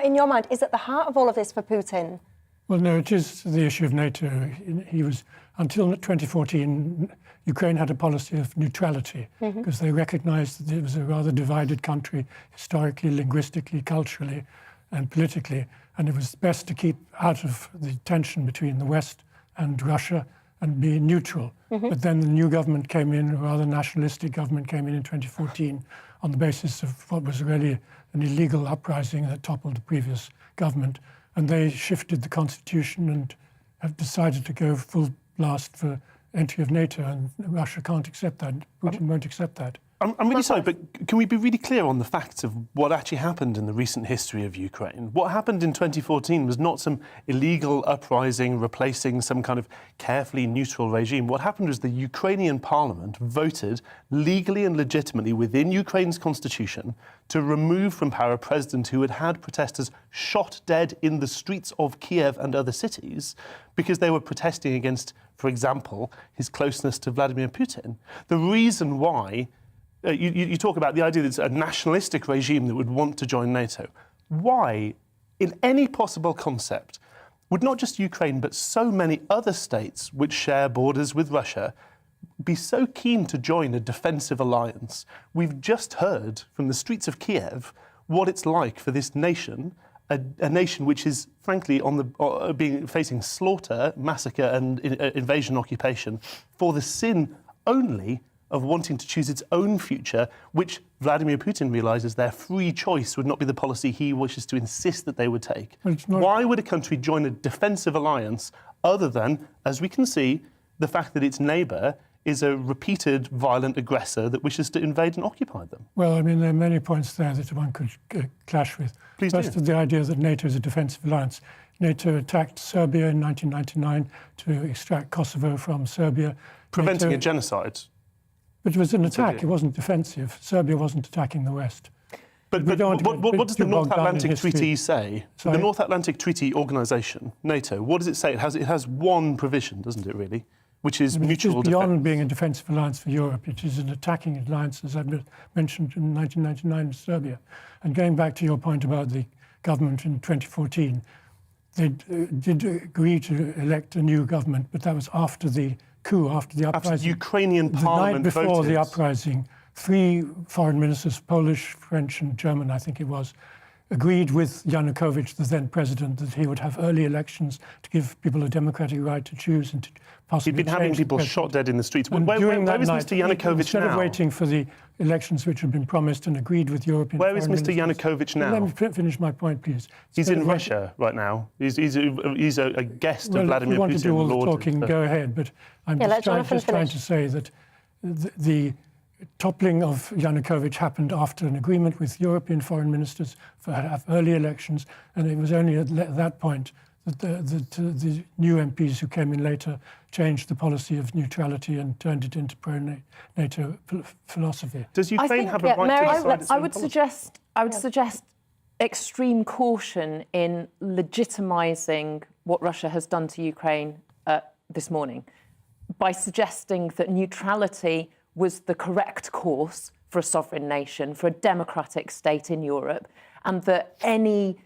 in your mind, is at the heart of all of this for Putin? Well, no, it is the issue of NATO. He was, until 2014, Ukraine had a policy of neutrality because they recognized that it was a rather divided country, historically, linguistically, culturally, and politically. And it was best to keep out of the tension between the West and Russia and be neutral. But then the new government came in, a rather nationalistic government came in 2014 on the basis of what was really an illegal uprising that toppled the previous government. And they shifted the constitution and have decided to go full blast for entry of NATO, and Russia can't accept that. Putin won't accept that. I'm really sorry, but can we be really clear on the facts of what actually happened in the recent history of Ukraine? What happened in 2014 was not some illegal uprising replacing some kind of carefully neutral regime. What happened was the Ukrainian parliament voted legally and legitimately within Ukraine's constitution to remove from power a president who had had protesters shot dead in the streets of Kiev and other cities because they were protesting against, for example, his closeness to Vladimir Putin. The reason why you talk about the idea that it's a nationalistic regime that would want to join NATO. Why, in any possible concept, would not just Ukraine but so many other states which share borders with Russia be so keen to join a defensive alliance? We've just heard from the streets of Kiev what it's like for this nation, a nation which is, frankly, facing slaughter, massacre and invasion occupation for the sin only of wanting to choose its own future, which Vladimir Putin realises their free choice would not be the policy he wishes to insist that they would take. Why would a country join a defensive alliance other than, as we can see, the fact that its neighbour is a repeated violent aggressor that wishes to invade and occupy them? Well, I mean, there are many points there that one could clash with. Please First, do. The idea that NATO is a defensive alliance. NATO attacked Serbia in 1999 to extract Kosovo from Serbia. Preventing a genocide. But it was an attack, it wasn't defensive. Serbia wasn't attacking the West. But what does the North Atlantic Treaty say? Sorry? The North Atlantic Treaty Organisation, NATO, what does it say? It has one provision, doesn't it, really? Which is mutual defence. Beyond being a defensive alliance for Europe, it is an attacking alliance, as I mentioned in 1999 in Serbia. And going back to your point about the government in 2014, they did agree to elect a new government, but that was after the coup, after the uprising. After the Ukrainian parliament the night before voted. The uprising, 3 foreign ministers, Polish, French and German, I think it was, agreed with Yanukovych, the then president, that he would have early elections to give people a democratic right to choose and to possibly He'd been having people shot dead in the streets. Where is Mr Yanukovych instead now? of waiting for the elections which had been promised and agreed with European Where is Mr ministers, Yanukovych now? Let me finish my point, please. He's in Russia right now. He's a guest of Vladimir Putin. If you want to do all the talking, go ahead. But I'm just trying to say that the toppling of Yanukovych happened after an agreement with European foreign ministers for have early elections, and it was only at that point that the new MPs who came in later changed the policy of neutrality and turned it into pro-NATO philosophy. Does Ukraine have a right to decide its own policy? I would suggest extreme caution in legitimising what Russia has done to Ukraine this morning by suggesting that neutrality was the correct course for a sovereign nation, for a democratic state in Europe, and that any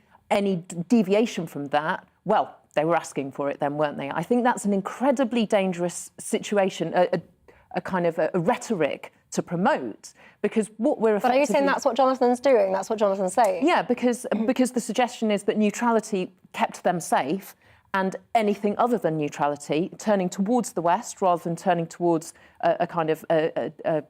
deviation from that, well, they were asking for it then, weren't they? I think that's an incredibly dangerous situation, a kind of a rhetoric to promote, because what we're effectively... But are you saying that's what Jonathan's doing? That's what Jonathan's saying? Yeah, because the suggestion is that neutrality kept them safe, and anything other than neutrality, turning towards the West rather than turning towards a kind of a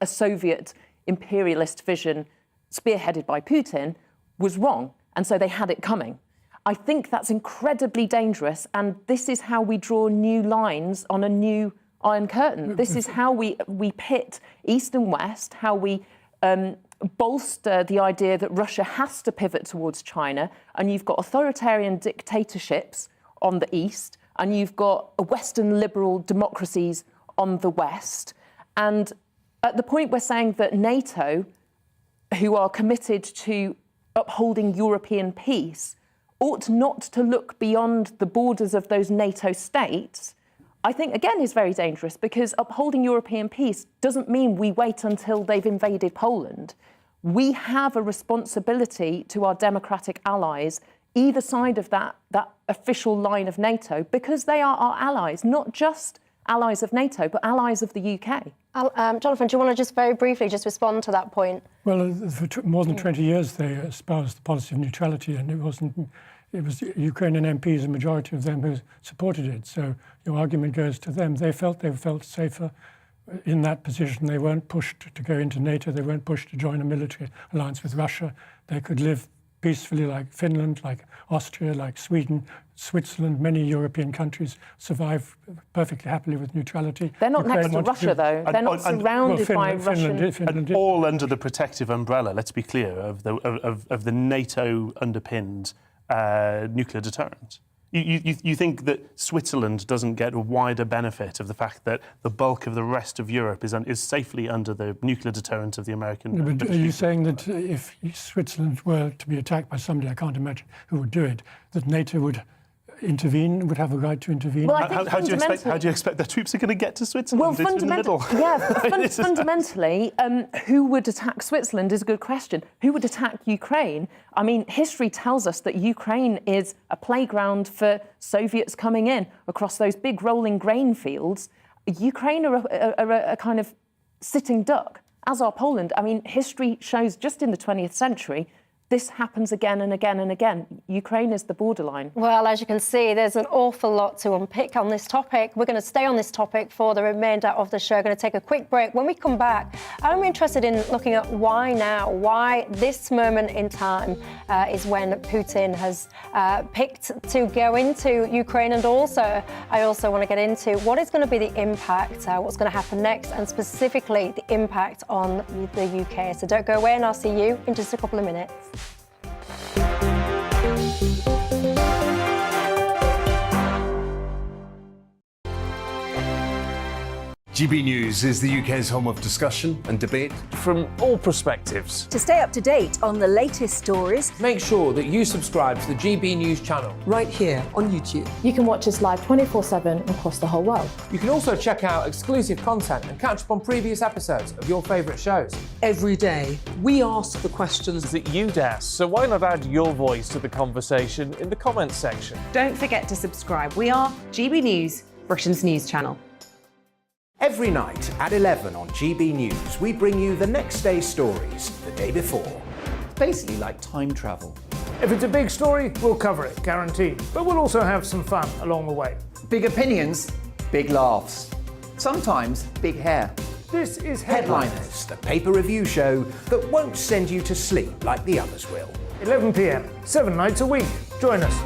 Soviet imperialist vision spearheaded by Putin, was wrong. And so they had it coming. I think that's incredibly dangerous, and this is how we draw new lines on a new Iron Curtain. This is how we pit East and West, how we bolster the idea that Russia has to pivot towards China, and you've got authoritarian dictatorships on the East, and you've got Western liberal democracies on the West. And at the point we're saying that NATO, who are committed to upholding European peace, ought not to look beyond the borders of those NATO states, I think, again, is very dangerous, because upholding European peace doesn't mean we wait until they've invaded Poland. we have a responsibility to our democratic allies either side of that official line of NATO, because they are our allies, not just allies of NATO, but allies of the UK. Jonathan, do you want to just very briefly just respond to that point? Well, for more than 20 years they espoused the policy of neutrality, and it was Ukrainian MPs, a majority of them, who supported it. So your argument goes to them. They felt safer in that position. They weren't pushed to go into NATO. They weren't pushed to join a military alliance with Russia. They could live peacefully, like Finland, like Austria, like Sweden, Switzerland. Many European countries survive perfectly happily with neutrality. They're not next to Russia, though. They're not surrounded by Russian. And all under the protective umbrella, let's be clear, of the NATO underpinned nuclear deterrent. You think that Switzerland doesn't get a wider benefit of the fact that the bulk of the rest of Europe is safely under the nuclear deterrent of the American? No, but are you saying that if Switzerland were to be attacked by somebody, I can't imagine who would do it, that NATO would intervene, would have a right to intervene? Well, how do you expect the troops are going to get to Switzerland? Well, it's in the middle. Yeah, fundamentally, who would attack Switzerland is a good question. Who would attack Ukraine? I mean, history tells us that Ukraine is a playground for Soviets coming in across those big rolling grain fields. Ukraine are a kind of sitting duck, as are Poland. I mean, history shows just in the 20th century, this happens again and again and again. Ukraine is the borderline. Well, as you can see, there's an awful lot to unpick on this topic. We're going to stay on this topic for the remainder of the show. We're going to take a quick break. When we come back, I'm interested in looking at why now, why this moment in time is when Putin has picked to go into Ukraine. And also, I also want to get into what is going to be the impact, what's going to happen next, and specifically the impact on the UK. So don't go away, and I'll see you in just a couple of minutes. GB News is the UK's home of discussion and debate from all perspectives. To stay up to date on the latest stories, Make sure that you subscribe to the GB News channel. right here on YouTube. You can watch us live 24/7 across the whole world. You can also check out exclusive content and catch up on previous episodes of your favourite shows. Every day, we ask the questions That you'd ask, so why not add your voice to the conversation in the comments section? Don't forget to subscribe. We are GB News, Britain's news channel. Every night at 11 on GB News, we bring you the next day's stories the day before. It's basically like time travel. If it's a big story, we'll cover it, guaranteed. But we'll also have some fun along the way. Big opinions, big laughs. Sometimes big hair. This is Headliners, the paper review show that won't send you to sleep like the others will. 11 p.m, 7 nights a week. Join us.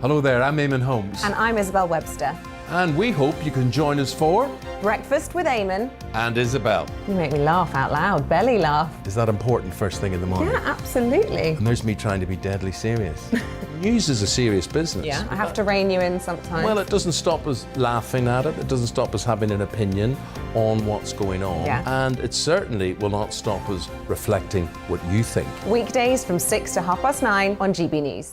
Hello there, I'm Eamon Holmes. And I'm Isabel Webster. And we hope you can join us for Breakfast with Eamon. And Isabel. You make me laugh out loud, belly laugh. Is that important first thing in the morning? Yeah, absolutely. And there's me trying to be deadly serious. News is a serious business. Yeah, I have to rein you in sometimes. Well, it doesn't stop us laughing at it. It doesn't stop us having an opinion on what's going on. Yeah. And it certainly will not stop us reflecting what you think. Weekdays from 6 to 9:30 on GB News.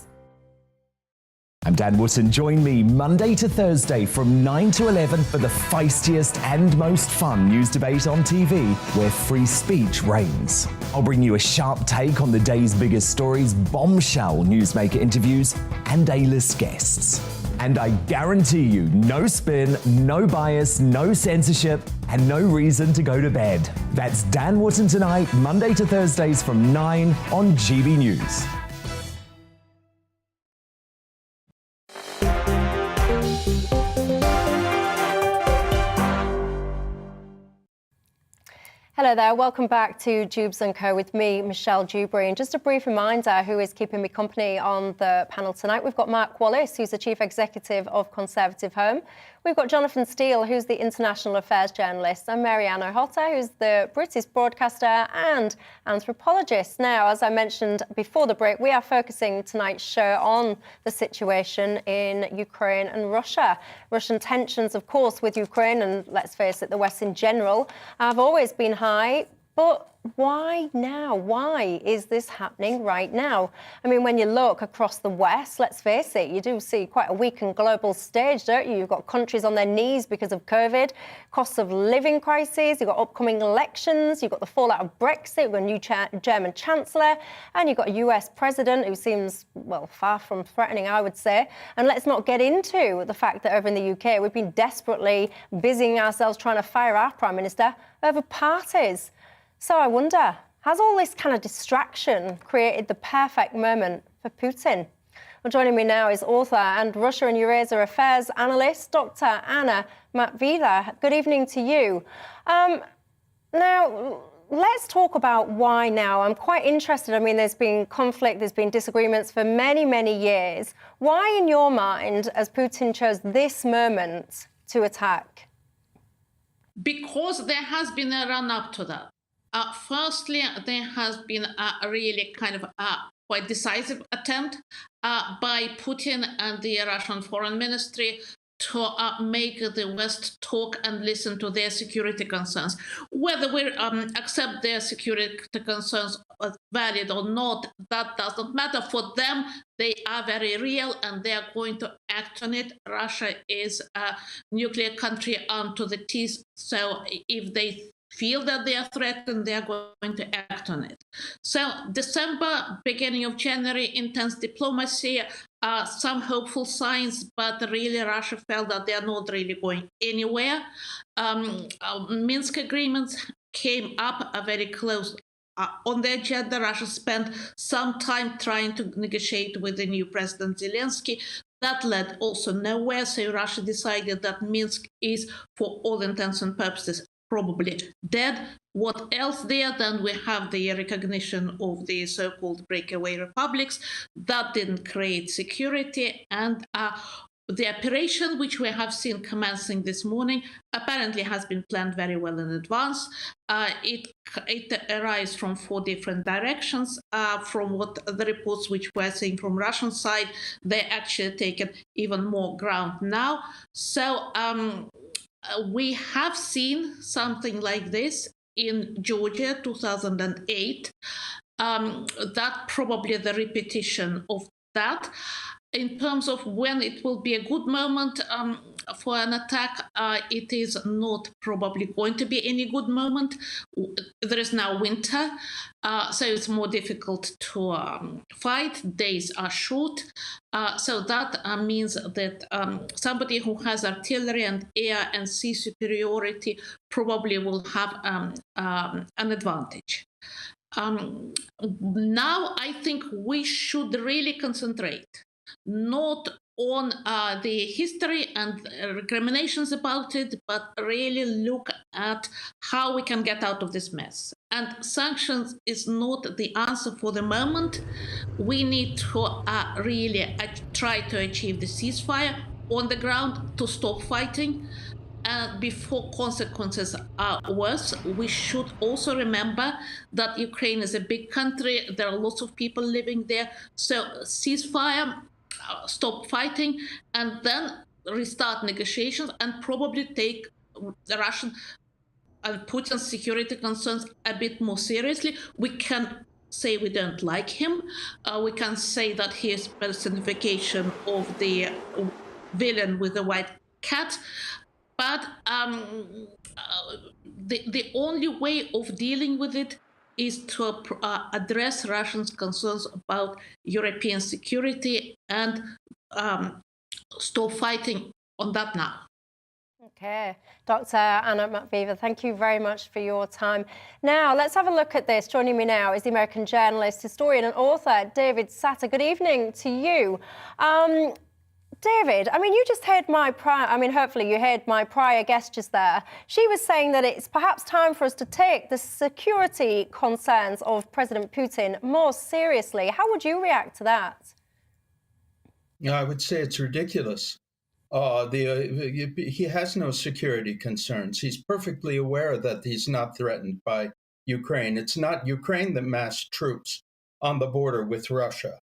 I'm Dan Wootton. Join me Monday to Thursday from 9 to 11 for the feistiest and most fun news debate on TV, where free speech reigns. I'll bring you a sharp take on the day's biggest stories, bombshell newsmaker interviews, and A-list guests. And I guarantee you, no spin, no bias, no censorship, and no reason to go to bed. That's Dan Wootton Tonight, Monday to Thursdays from 9 on GB News. Hello there, welcome back to Dewbs & Co with me, Michelle Dewberry. And just a brief reminder who is keeping me company on the panel tonight. We've got Mark Wallace, who's the Chief Executive of Conservative Home. We've got Jonathan Steele, who's the International Affairs Journalist, and Marianne O'Hotter, who's the British broadcaster and anthropologist. Now, as I mentioned before the break, we are focusing tonight's show on the situation in Ukraine and Russia. Russian tensions, of course, with Ukraine, and let's face it, the West in general, have always been high. But why now? Why is this happening right now? I mean, when you look across the West, let's face it, you do see quite a weakened global stage, don't you? You've got countries on their knees because of COVID, costs of living crises, you've got upcoming elections, you've got the fallout of Brexit, you've got a new German Chancellor, and you've got a US President who seems, well, far from threatening, I would say. And let's not get into the fact that over in the UK, we've been desperately busying ourselves trying to fire our Prime Minister over parties. So I wonder, has all this kind of distraction created the perfect moment for Putin? Well, joining me now is author and Russia and Eurasia Affairs analyst, Dr. Anna Matvieva. Good evening to you. Now, let's talk about why now. I'm quite interested. I mean, there's been conflict, there's been disagreements for many, many years. Why, in your mind, has Putin chose this moment to attack? Because there has been a run-up to that. Firstly, there has been a really kind of quite decisive attempt by Putin and the Russian Foreign Ministry to make the West talk and listen to their security concerns. Whether we accept their security concerns as valid or not, that does not matter. For them, they are very real and they are going to act on it. Russia is a nuclear country armed to the teeth, so if they feel that they are threatened, they are going to act on it. So December, beginning of January, intense diplomacy, some hopeful signs, but really Russia felt that they are not really going anywhere. Minsk agreements came up very close on the agenda. Russia spent some time trying to negotiate with the new President Zelensky. That led also nowhere, so Russia decided that Minsk is, for all intents and purposes, probably dead. What else there? Then we have the recognition of the so-called breakaway republics. That didn't create security. And the operation, which we have seen commencing this morning, apparently has been planned very well in advance. It arises from 4 different directions. From what the reports which we're seeing from Russian side, they actually taken even more ground now. So we have seen something like this in Georgia, 2008. That probably the repetition of that. In terms of when it will be a good moment for an attack, it is not probably going to be any good moment. There is now winter, so it's more difficult to fight. Days are short. So that means that somebody who has artillery and air and sea superiority probably will have an advantage. Now I think we should really concentrate not on the history and recriminations about it, but really look at how we can get out of this mess. And sanctions is not the answer for the moment. We need to really try to achieve the ceasefire on the ground to stop fighting. Before consequences are worse, we should also remember that Ukraine is a big country. There are lots of people living there. So ceasefire, stop fighting, and then restart negotiations and probably take the Russian and Putin's security concerns a bit more seriously. We can say we don't like him. We can say that he is personification of the villain with the white cat. But the only way of dealing with it is to address Russians' concerns about European security and stop fighting on that now. Okay. Dr. Anna Matvieva, thank you very much for your time. Now, let's have a look at this. Joining me now is the American journalist, historian and author, David Satter. Good evening to you. David, I mean, you just heard hopefully you heard my prior guest just there. She was saying that it's perhaps time for us to take the security concerns of President Putin more seriously. How would you react to that? Yeah, I would say it's ridiculous. He has no security concerns. He's perfectly aware that he's not threatened by Ukraine. It's not Ukraine that massed troops on the border with Russia.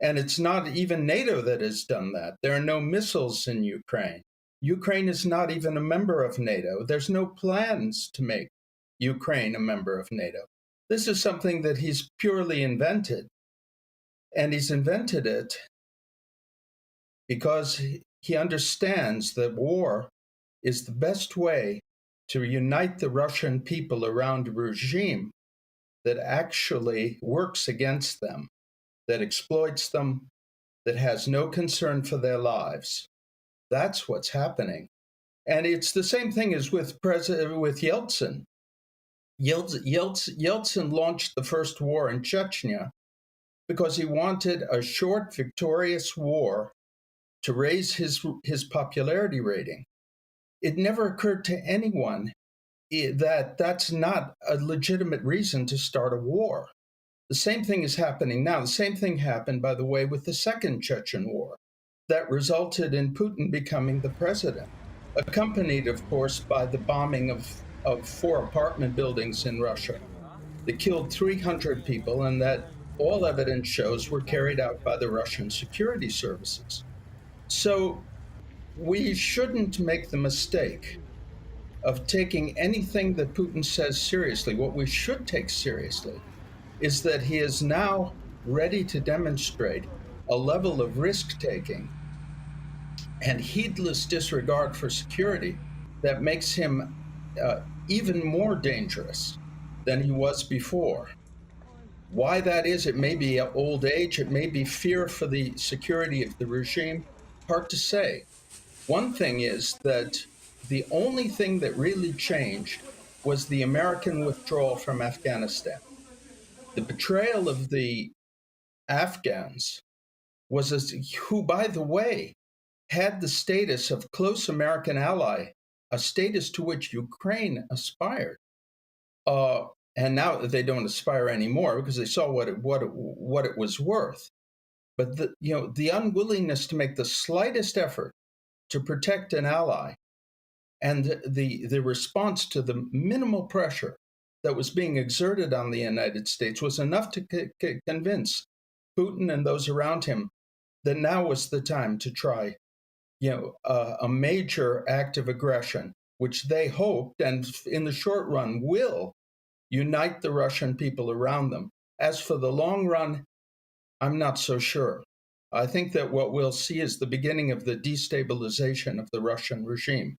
And it's not even NATO that has done that. There are no missiles in Ukraine. Ukraine is not even a member of NATO. There's no plans to make Ukraine a member of NATO. This is something that he's purely invented. And he's invented it because he understands that war is the best way to unite the Russian people around a regime that actually works against them, that exploits them, that has no concern for their lives. That's what's happening. And it's the same thing as with Yeltsin. Yeltsin launched the first war in Chechnya because he wanted a short, victorious war to raise his popularity rating. It never occurred to anyone that that's not a legitimate reason to start a war. The same thing is happening now. The same thing happened, by the way, with the Second Chechen War that resulted in Putin becoming the president, accompanied, of course, by the bombing of 4 apartment buildings in Russia that killed 300 people and that all evidence shows were carried out by the Russian security services. So we shouldn't make the mistake of taking anything that Putin says seriously. What we should take seriously is that he is now ready to demonstrate a level of risk-taking and heedless disregard for security that makes him even more dangerous than he was before. Why that is, it may be old age, it may be fear for the security of the regime, hard to say. One thing is that the only thing that really changed was the American withdrawal from Afghanistan. The betrayal of the Afghans who, by the way, had the status of close American ally, a status to which Ukraine aspired. And now they don't aspire anymore because they saw what it was worth. But the unwillingness to make the slightest effort to protect an ally, and the response to the minimal pressure that was being exerted on the United States was enough to convince Putin and those around him that now was the time to try, a major act of aggression, which they hoped, and in the short run will, unite the Russian people around them. As for the long run, I'm not so sure. I think that what we'll see is the beginning of the destabilization of the Russian regime,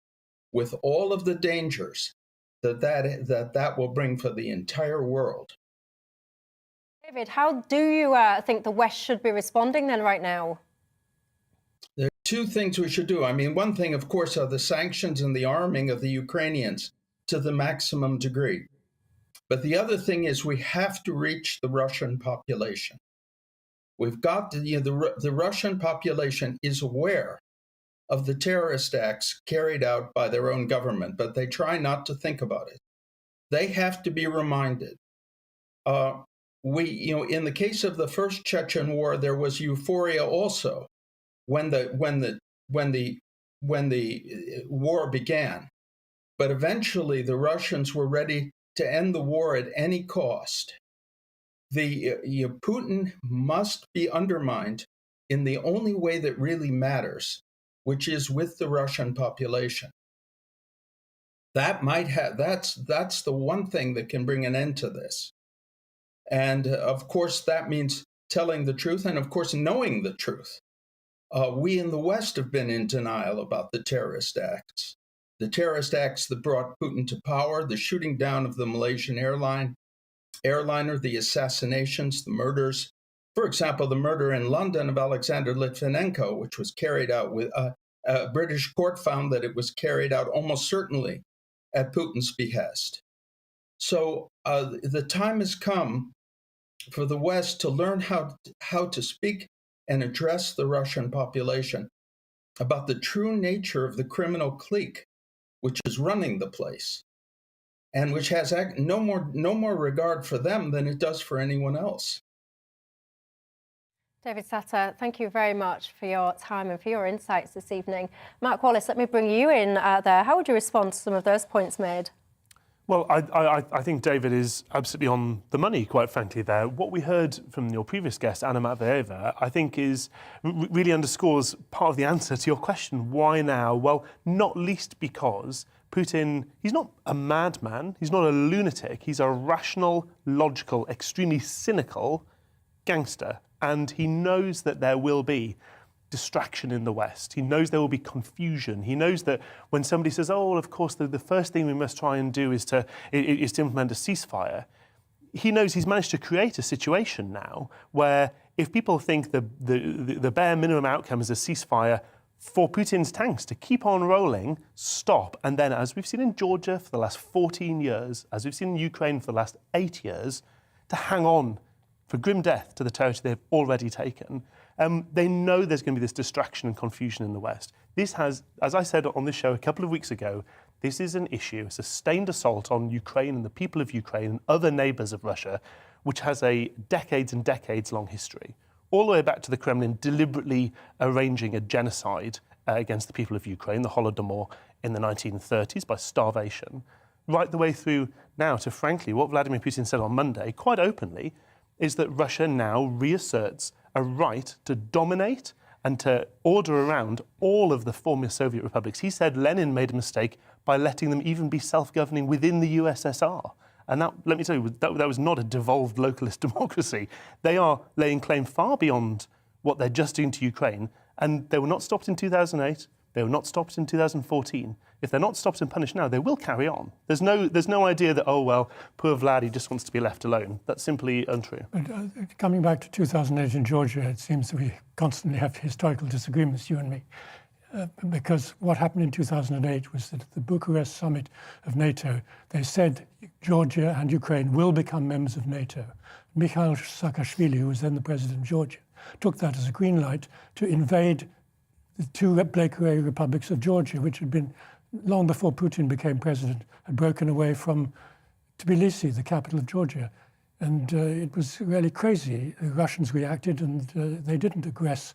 with all of the dangers that will bring for the entire world. David, how do you think the West should be responding then right now? There are 2 things we should do. I mean, one thing, of course, are the sanctions and the arming of the Ukrainians to the maximum degree. But the other thing is we have to reach the Russian population. We've got the Russian population is aware of the terrorist acts carried out by their own government, but they try not to think about it. They have to be reminded. In the case of the first Chechen War, there was euphoria also when the war began. But eventually, the Russians were ready to end the war at any cost. Putin must be undermined in the only way that really matters, which is with the Russian population. That's the one thing that can bring an end to this. And of course, that means telling the truth and, of course, knowing the truth. We in the West have been in denial about the terrorist acts. The terrorist acts that brought Putin to power, the shooting down of the Malaysian airliner, the assassinations, the murders. For example, the murder in London of Alexander Litvinenko, which was carried out with a British court found that it was carried out almost certainly at Putin's behest. So the time has come for the West to learn how to speak and address the Russian population about the true nature of the criminal clique which is running the place, and which has no more regard for them than it does for anyone else. David Satter, thank you very much for your time and for your insights this evening. Mark Wallace, let me bring you in there. How would you respond to some of those points made? Well, I think David is absolutely on the money, quite frankly, there. What we heard from your previous guest, Anna Matveeva, I think really underscores part of the answer to your question. Why now? Well, not least because Putin, he's not a madman, he's not a lunatic, he's a rational, logical, extremely cynical gangster. And he knows that there will be distraction in the West. He knows there will be confusion. He knows that when somebody says, oh, well, of course, the first thing we must try and do is to implement a ceasefire, he knows he's managed to create a situation now where if people think the bare minimum outcome is a ceasefire for Putin's tanks to keep on rolling, stop, and then, as we've seen in Georgia for the last 14 years, as we've seen in Ukraine for the last 8 years, to hang on for grim death to the territory they've already taken, they know there's going to be this distraction and confusion in the West. This has, as I said on this show a couple of weeks ago, this is an issue, a sustained assault on Ukraine and the people of Ukraine and other neighbours of Russia, which has a decades and decades long history, all the way back to the Kremlin deliberately arranging a genocide against the people of Ukraine, the Holodomor in the 1930s by starvation, right the way through now to, frankly, what Vladimir Putin said on Monday, quite openly, is that Russia now reasserts a right to dominate and to order around all of the former Soviet republics. He said Lenin made a mistake by letting them even be self-governing within the USSR. And that, let me tell you, that was not a devolved localist democracy. They are laying claim far beyond what they're just doing to Ukraine. And they were not stopped in 2008. They were not stopped in 2014. If they're not stopped and punished now, they will carry on. There's no idea that, oh, well, poor Vlad, he just wants to be left alone. That's simply untrue. But coming back to 2008 in Georgia, it seems that we constantly have historical disagreements, you and me. Because what happened in 2008 was that at the Bucharest summit of NATO, they said Georgia and Ukraine will become members of NATO. Mikhail Saakashvili, who was then the president of Georgia, took that as a green light to invade the two breakaway republics of Georgia, which had been, long before Putin became president, had broken away from Tbilisi, the capital of Georgia. And it was really crazy. The Russians reacted and they didn't aggress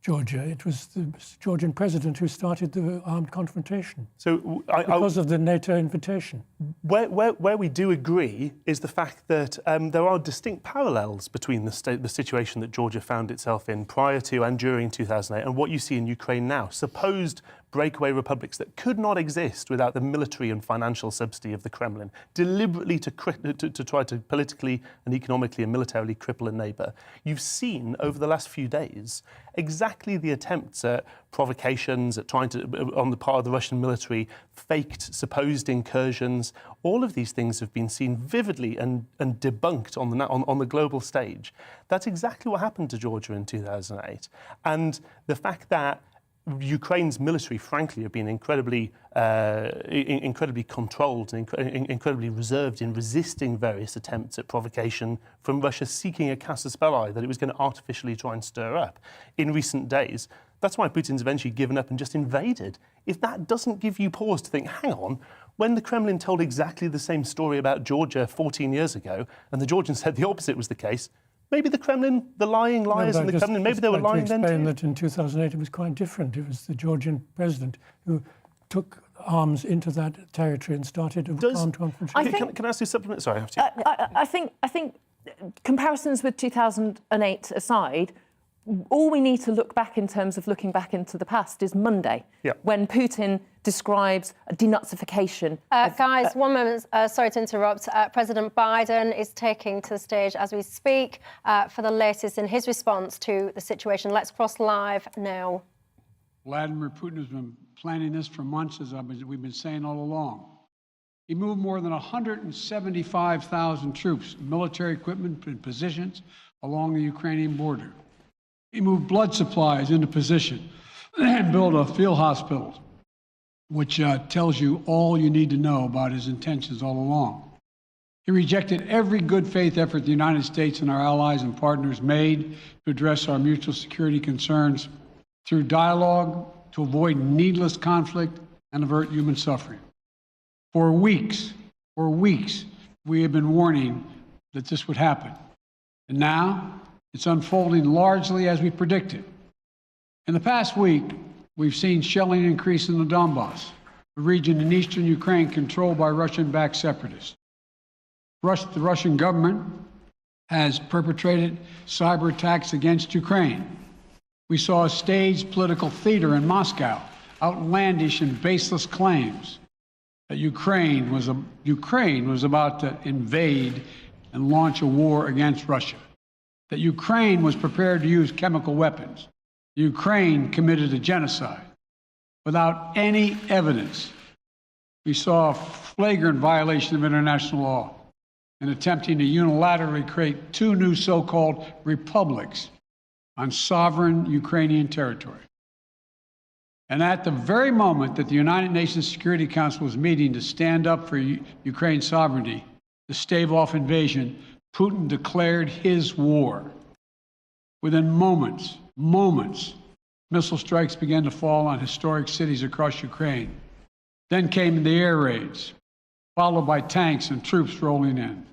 Georgia. It was the Georgian president who started the armed confrontation. So because of the NATO invitation. Where we do agree is the fact that there are distinct parallels between the situation that Georgia found itself in prior to and during 2008 and what you see in Ukraine now. Supposed breakaway republics that could not exist without the military and financial subsidy of the Kremlin, deliberately to try to politically and economically and militarily cripple a neighbour. You've seen over the last few days exactly the attempts at provocations, at trying to, on the part of the Russian military, faked supposed incursions. All of these things have been seen vividly and debunked on the global stage. That's exactly what happened to Georgia in 2008. And the fact that Ukraine's military, frankly, have been incredibly controlled and incredibly reserved in resisting various attempts at provocation from Russia seeking a casus belli that it was going to artificially try and stir up in recent days. That's why Putin's eventually given up and just invaded. If that doesn't give you pause to think, hang on, when the Kremlin told exactly the same story about Georgia 14 years ago, and the Georgians said the opposite was the case, maybe the Kremlin, the lying liars in the Kremlin, maybe they were lying then too. Explain that in 2008 it was quite different. It was the Georgian president who took arms into that territory and started a armed confrontation. Can I ask you a supplement? Sorry, I have to. I think comparisons with 2008 aside, all we need to look back in terms of looking back into the past is Monday, when Putin describes a denazification. Guys, 1 moment. Sorry to interrupt. President Biden is taking to the stage as we speak for the latest in his response to the situation. Let's cross live now. Vladimir Putin has been planning this for months, as we've been saying all along. He moved more than 175,000 troops, military equipment and positions along the Ukrainian border. He moved blood supplies into position and built a field hospital, which tells you all you need to know about his intentions all along. He rejected every good faith effort the United States and our allies and partners made to address our mutual security concerns through dialogue to avoid needless conflict and avert human suffering. For weeks, we have been warning that this would happen. And now, it's unfolding largely as we predicted. In the past week, we've seen shelling increase in the Donbas, a region in eastern Ukraine controlled by Russian-backed separatists. The Russian government has perpetrated cyber attacks against Ukraine. We saw a staged political theater in Moscow, outlandish and baseless claims. that Ukraine was about to invade and launch a war against Russia, that Ukraine was prepared to use chemical weapons, Ukraine committed a genocide without any evidence. We saw a flagrant violation of international law in attempting to unilaterally create two new so-called republics on sovereign Ukrainian territory. And at the very moment that the United Nations Security Council was meeting to stand up for Ukraine's sovereignty, to stave off invasion, Putin declared his war. Within moments, missile strikes began to fall on historic cities across Ukraine. Then came the air raids, followed by tanks and troops rolling in.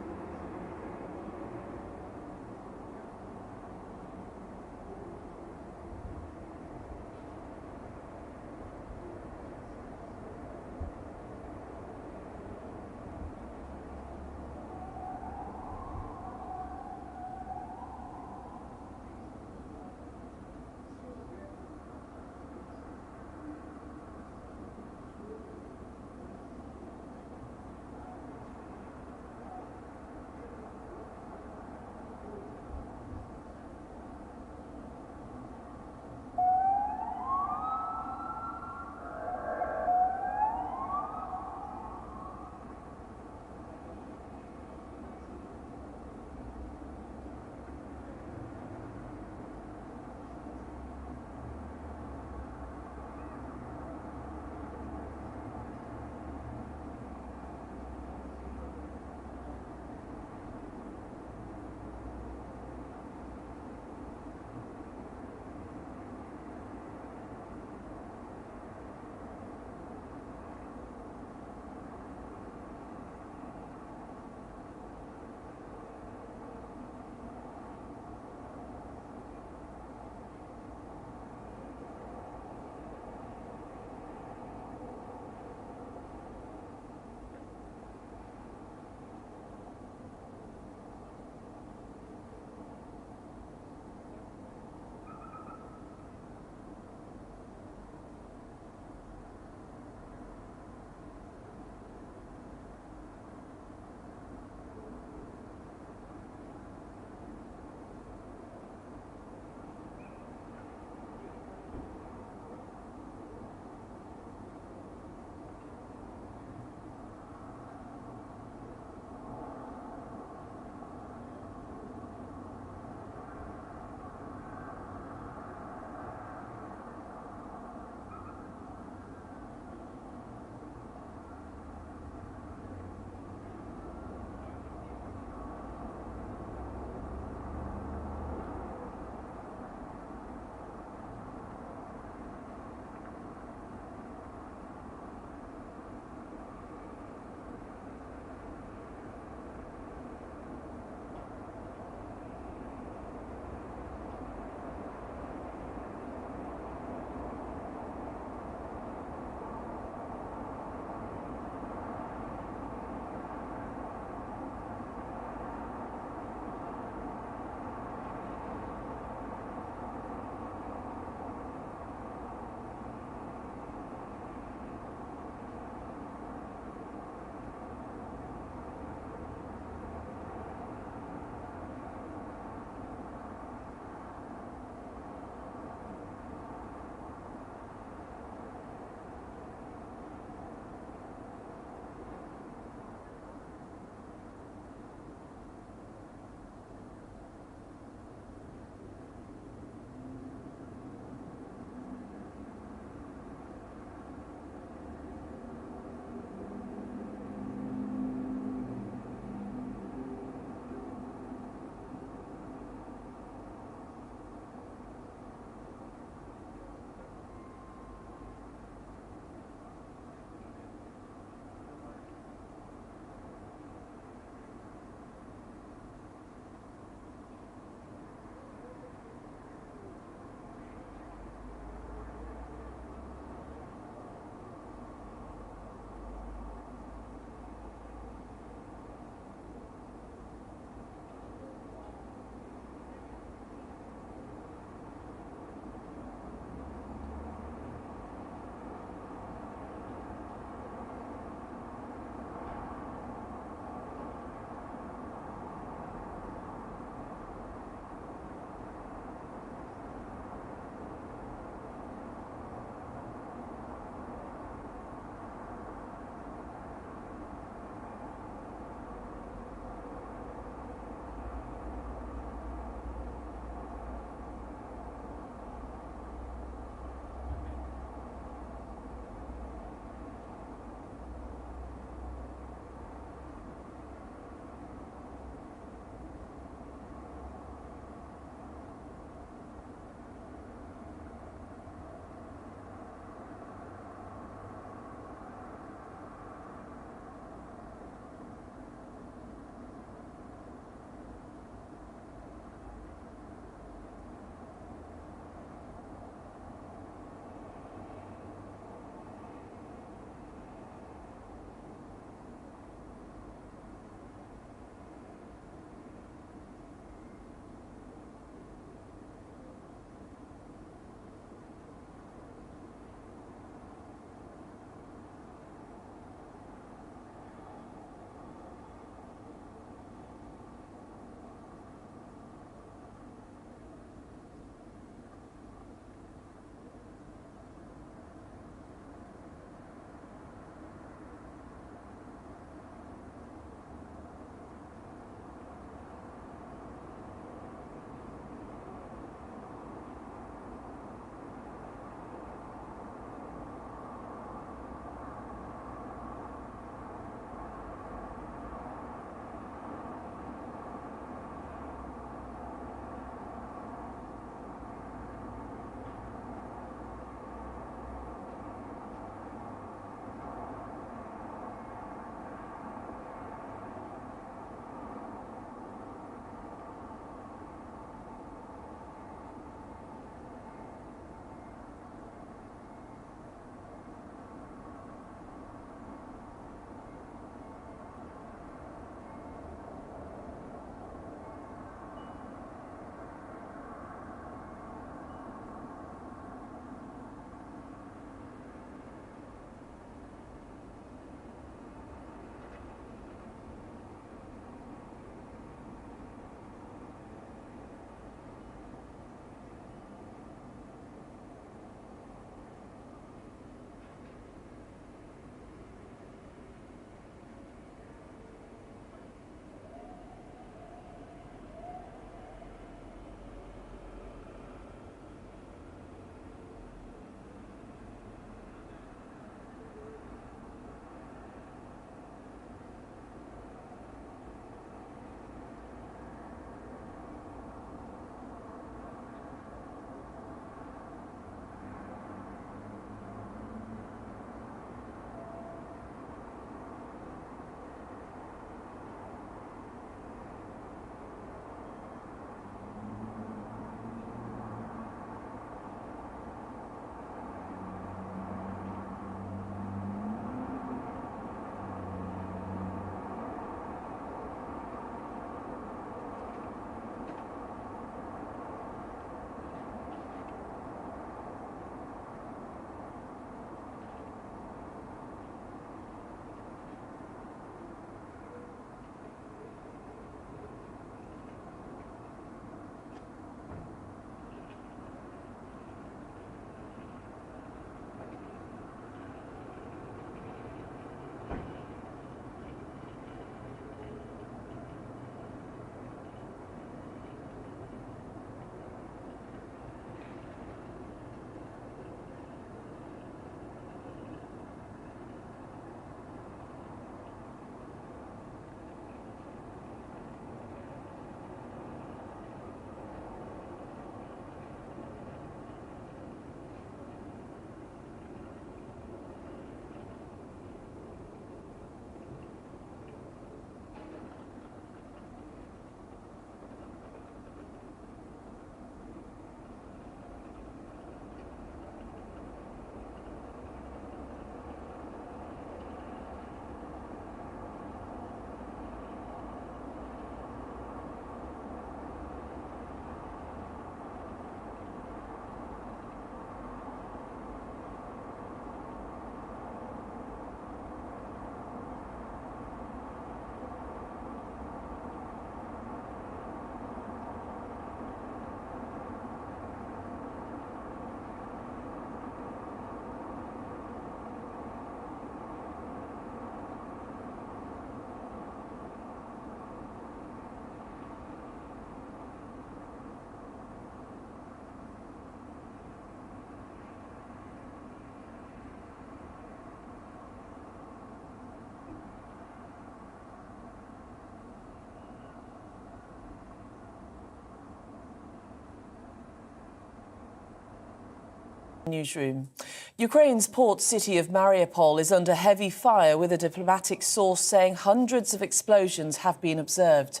Newsroom. Ukraine's port city of Mariupol is under heavy fire, with a diplomatic source saying hundreds of explosions have been observed.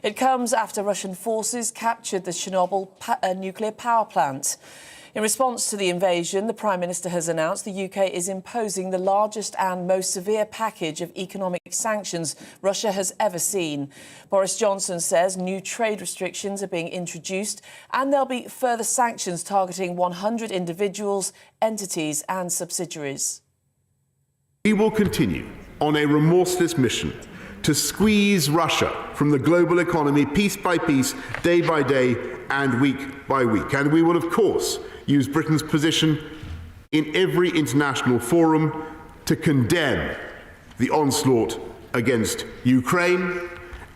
It comes after Russian forces captured the Chernobyl nuclear power plant. In response to the invasion, the Prime Minister has announced the UK is imposing the largest and most severe package of economic sanctions Russia has ever seen. Boris Johnson says new trade restrictions are being introduced and there'll be further sanctions targeting 100 individuals, entities and subsidiaries. We will continue on a remorseless mission to squeeze Russia from the global economy piece by piece, day by day and week by week. And we will, of course, use Britain's position in every international forum to condemn the onslaught against Ukraine,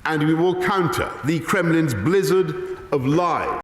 and we will counter the Kremlin's blizzard of lies